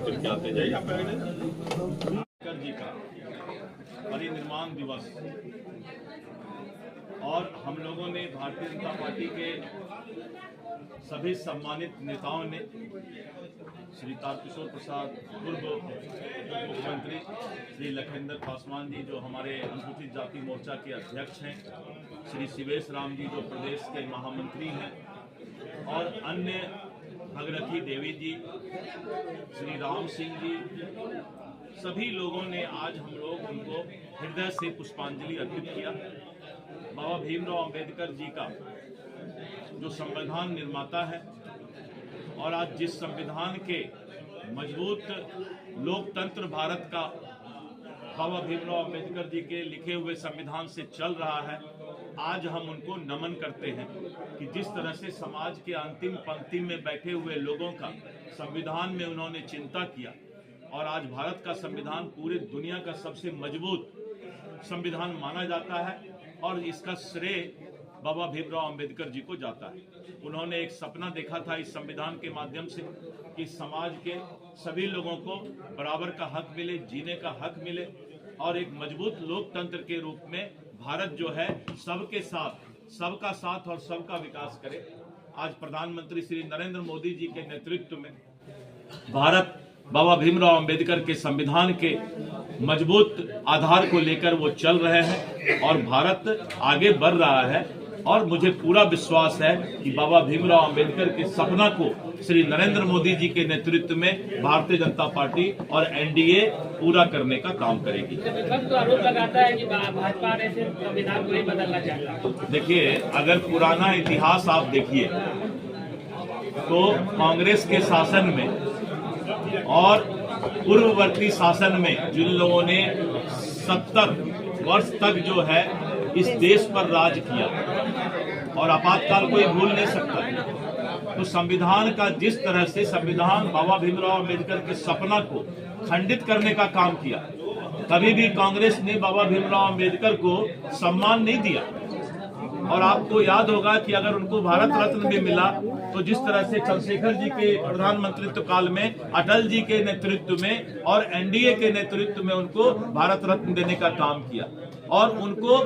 करके आते जाइए। अम्बेडकर जी का परिनिर्वाण दिवस और हम लोगों ने भारतीय जनता पार्टी के सभी सम्मानित नेताओं ने श्री तारकिशोर प्रसाद, पूर्व मुख्यमंत्री श्री लखविंदर पासवान जी जो हमारे अनुसूचित जाति मोर्चा के अध्यक्ष हैं, श्री शिवेश राम जी जो प्रदेश के महामंत्री हैं और अन्य भगरथी देवी जी, श्री राम सिंह जी, सभी लोगों ने आज हम लोग उनको हृदय से पुष्पांजलि अर्पित किया। बाबा भीमराव अंबेडकर जी का जो संविधान निर्माता है और आज जिस संविधान के मजबूत लोकतंत्र भारत का बाबा भीमराव अंबेडकर जी के लिखे हुए संविधान से चल रहा है, आज हम उनको नमन करते हैं कि जिस तरह से समाज के अंतिम पंक्ति में बैठे हुए लोगों का संविधान में उन्होंने चिंता किया और आज भारत का संविधान पूरे दुनिया का सबसे मजबूत संविधान माना जाता है और इसका श्रेय बाबा भीमराव अंबेडकर जी को जाता है। उन्होंने एक सपना देखा था इस संविधान के माध्यम से कि समाज के सभी लोगों को बराबर का हक मिले, जीने का हक मिले और एक मजबूत लोकतंत्र के रूप में भारत जो है सबके साथ, सबका साथ और सबका विकास करे। आज प्रधानमंत्री श्री नरेंद्र मोदी जी के नेतृत्व में भारत बाबा भीमराव अंबेडकर के संविधान के मजबूत आधार को लेकर वो चल रहे हैं और भारत आगे बढ़ रहा है और मुझे पूरा विश्वास है कि बाबा भीमराव अंबेडकर के सपना को श्री नरेंद्र मोदी जी के नेतृत्व में भारतीय जनता पार्टी और एनडीए पूरा करने का काम करेगी। विपक्ष तो आरोप लगाता है कि भाजपा ने संविधान को ही बदलना चाहता है। देखिए, अगर पुराना इतिहास आप देखिए तो कांग्रेस के शासन में और पूर्ववर्ती शासन में जिन लोगों ने 70 वर्ष तक जो है इस देश पर राज किया और आपातकाल कोई भूल नहीं सकता, तो संविधान का जिस तरह से संविधान बाबा भीमराव अंबेडकर के सपना को खंडित करने का काम किया, कभी भी कांग्रेस ने बाबा भीमराव अंबेडकर को सम्मान नहीं दिया। और आपको याद होगा कि अगर उनको भारत रत्न भी मिला तो जिस तरह से चंद्रशेखर जी के प्रधानमंत्रित्व काल में, अटल जी के नेतृत्व में और एनडीए के नेतृत्व में उनको भारत रत्न देने का काम किया और उनको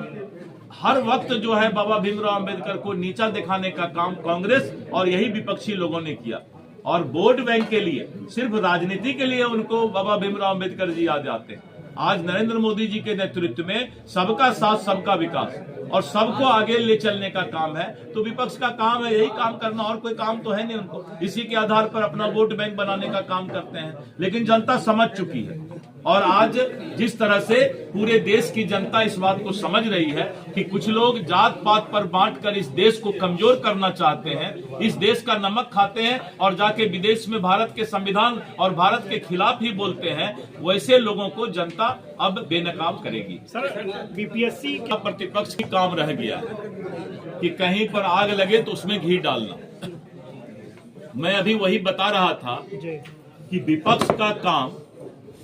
हर वक्त जो है बाबा भीमराव अंबेडकर को नीचा दिखाने का काम कांग्रेस और यही विपक्षी लोगों ने किया और वोट बैंक के लिए, सिर्फ राजनीति के लिए उनको बाबा भीमराव अंबेडकर जी याद आते हैं। आज नरेंद्र मोदी जी के नेतृत्व में सबका साथ, सबका विकास और सबको आगे ले चलने का काम है, तो विपक्ष का काम है यही काम करना, और कोई काम तो है नहीं उनको। इसी के आधार पर अपना वोट बैंक बनाने का काम करते हैं, लेकिन जनता समझ चुकी है और आज जिस तरह से पूरे देश की जनता इस बात को समझ रही है कि कुछ लोग जात पात पर बांटकर इस देश को कमजोर करना चाहते हैं, इस देश का नमक खाते हैं और जाके विदेश में भारत के संविधान और भारत के खिलाफ ही बोलते हैं, वैसे लोगों को जनता अब बेनकाब करेगी। सर, बीपीएससी का प्रतिपक्ष की काम रह गया है कि कहीं पर आग लगे तो उसमें घी डालना। मैं अभी वही बता रहा था कि विपक्ष का काम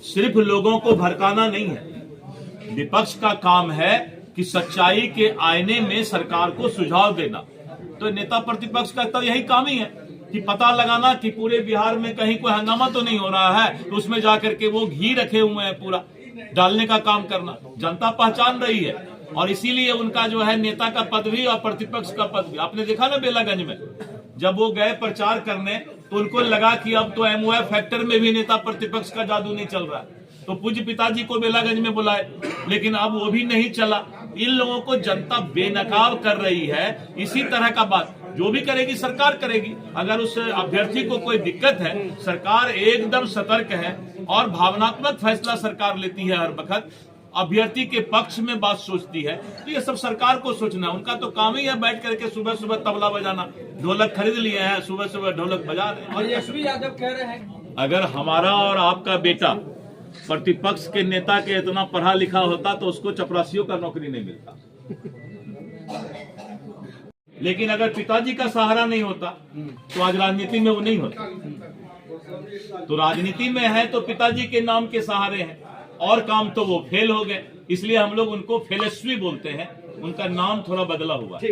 सिर्फ लोगों को भड़काना नहीं है, विपक्ष का काम है कि सच्चाई के आईने में सरकार को सुझाव देना। तो नेता प्रतिपक्ष का तो यही काम ही है कि पता लगाना कि पूरे बिहार में कहीं कोई हंगामा तो नहीं हो रहा है, तो उसमें जाकर के वो घी रखे हुए हैं पूरा डालने का काम करना। जनता पहचान रही है और इसीलिए उनका जो है नेता का पद भी और प्रतिपक्ष का पद भी। आपने देखा ना बेलागंज में जब वो गए प्रचार करने तो उनको लगा कि अब तो एमओएफ फैक्टर में भी नेता प्रतिपक्ष का जादू नहीं चल रहा, तो पूज्य पिताजी को बेलागंज में बुलाए, लेकिन अब वो भी नहीं चला। इन लोगों को जनता बेनकाब कर रही है। इसी तरह का बात जो भी करेगी सरकार करेगी। अगर उस अभ्यर्थी को कोई दिक्कत है, सरकार एकदम सतर्क है और भावनात्मक फैसला सरकार लेती है, हर वक्त अभ्यर्थी के पक्ष में बात सोचती है। तो ये सब सरकार को सोचना, उनका तो काम ही है बैठ करके सुबह सुबह तबला बजाना। ढोलक खरीद लिए हैं, सुबह सुबह ढोलक बजा रहे हैं। और यशवी यादव कह रहे हैं अगर हमारा और आपका बेटा प्रतिपक्ष के नेता के इतना पढ़ा लिखा होता तो उसको चपरासियों का नौकरी नहीं मिलता, लेकिन अगर पिताजी का सहारा नहीं होता तो आज राजनीति में वो नहीं होता। तो राजनीति में है तो पिताजी के नाम के सहारे हैं और काम तो वो फेल हो गए, इसलिए हम लोग उनको फेलस्वी बोलते हैं, उनका नाम थोड़ा बदला हुआ है।